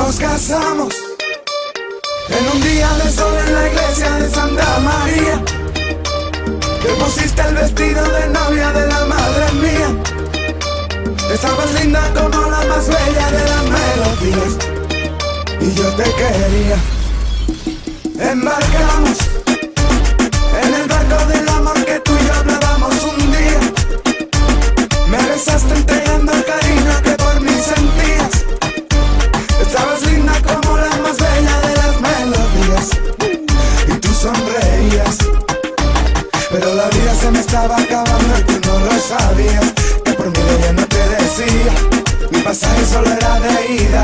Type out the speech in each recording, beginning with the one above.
Nos casamos en un día de sol en la iglesia de Santa María. Te pusiste el vestido de novia de la madre mía. Estabas linda como la más bella de las melodías, y yo te quería. Embarcamos en el barco del amor que tú y yo hablábamos un día. Me besaste entregando el cariño que por mí sentías. Estabas linda como la más bella de las melodías, y tú sonreías. Pero la vida se me estaba acabando y tú no lo sabías. Que por mi ley no te decía, mi pasaje solo era de ida.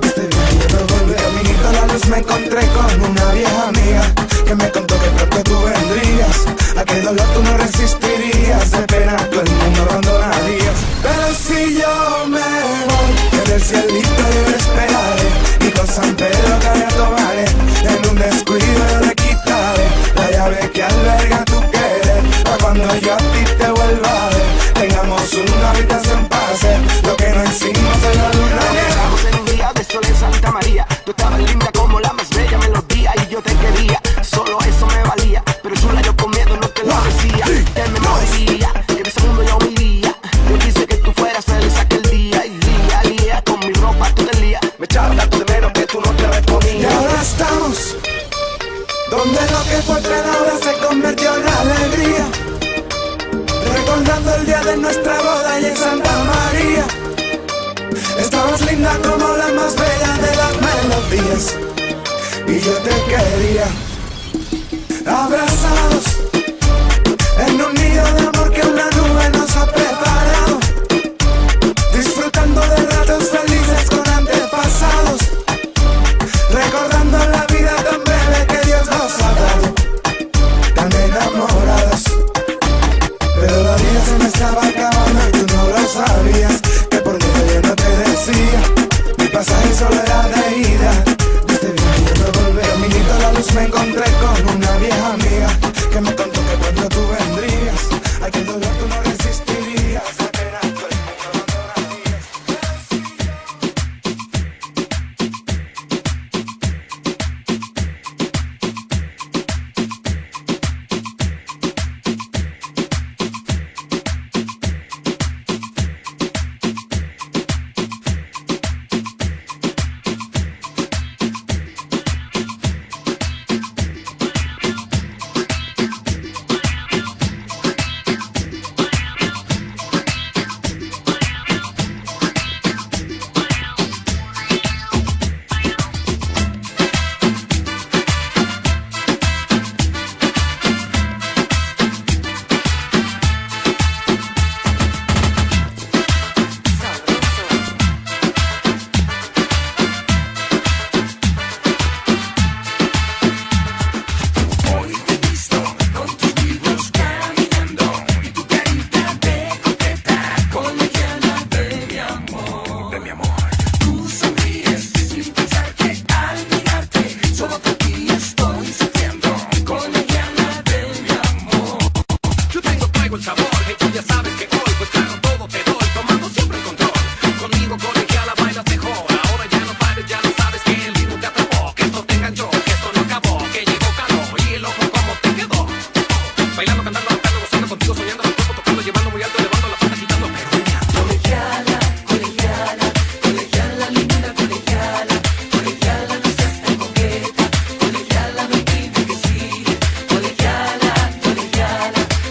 De este viaje yo no volví. Caminito a la luz me encontré con una vieja amiga que me contó que pronto tú vendrías. Aquel dolor tú no resistirías, de pena todo el mundo abandonarías. Pero si yo me voy, en el cielito yo le esperaré, y con San Pedro que allá tomaré. En un descuido yo le quitaré la llave que alberga tu querer, para cuando yo a ti te vuelva a ver, tengamos una habitación para hacer lo que no hicimos en la luna llena. En un día de sol en Santa María, tú estabas linda como la más bella melodía, y yo te quería, solo eso me valía. Pero chula, yo con miedo no te lo decía, que me moriría, que de ese mundo yo me iría. Yo quise que tú fueras feliz aquel día, y día con mi ropa tú te lías. Me echaba tanto de menos que tú no te respondías. Y ahora estamos donde lo que fue pena ahora se convirtió en alegría, recordando el día de nuestra boda y en Santa María. Estabas linda como la más bella de las melodías, y yo te quería. Abrazados en un nido de amor que una nube nos ha preparado, disfrutando de ratos felices con antepasados, recordando la vida tan breve que Dios nos ha dado, tan enamorados. Pero la vida se me estaba acabando y tú no lo sabías. Que por mí yo no te decía, mi pasaje solo era de ida. De este viaje yo no volveré. Caminito a la luz me encontré con una vieja amiga que me contó que pronto tú vendrías. Aquel dolor tú no resistirías, de pena todo el mundo abandonarías.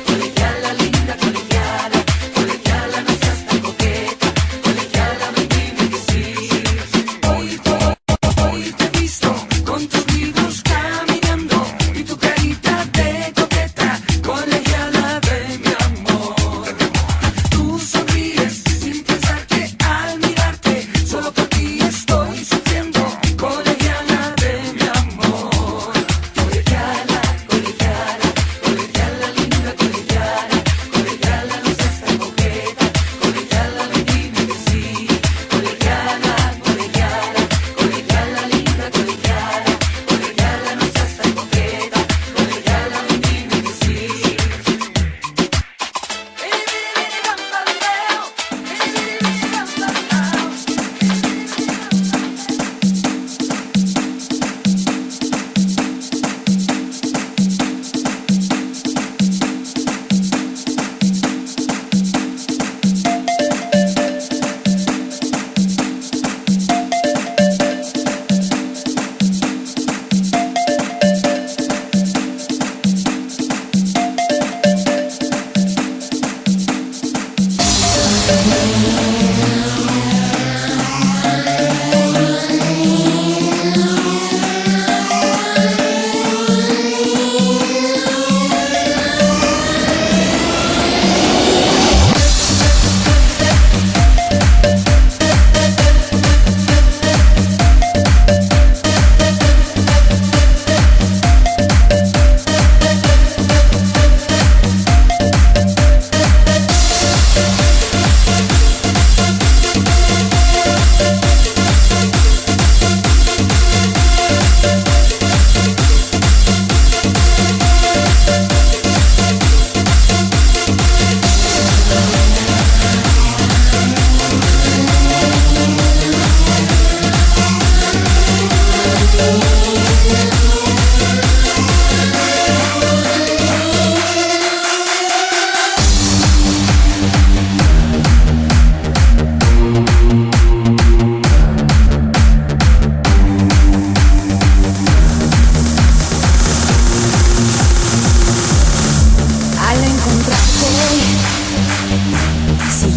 Colegiala, linda colegiala.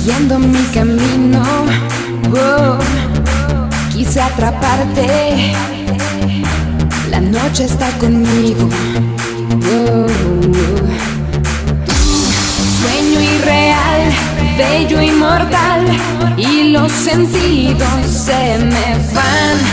siguiendo mi camino. Quise atraparte, la noche está conmigo. Sueño irreal, bello inmortal, y los sentidos se me van.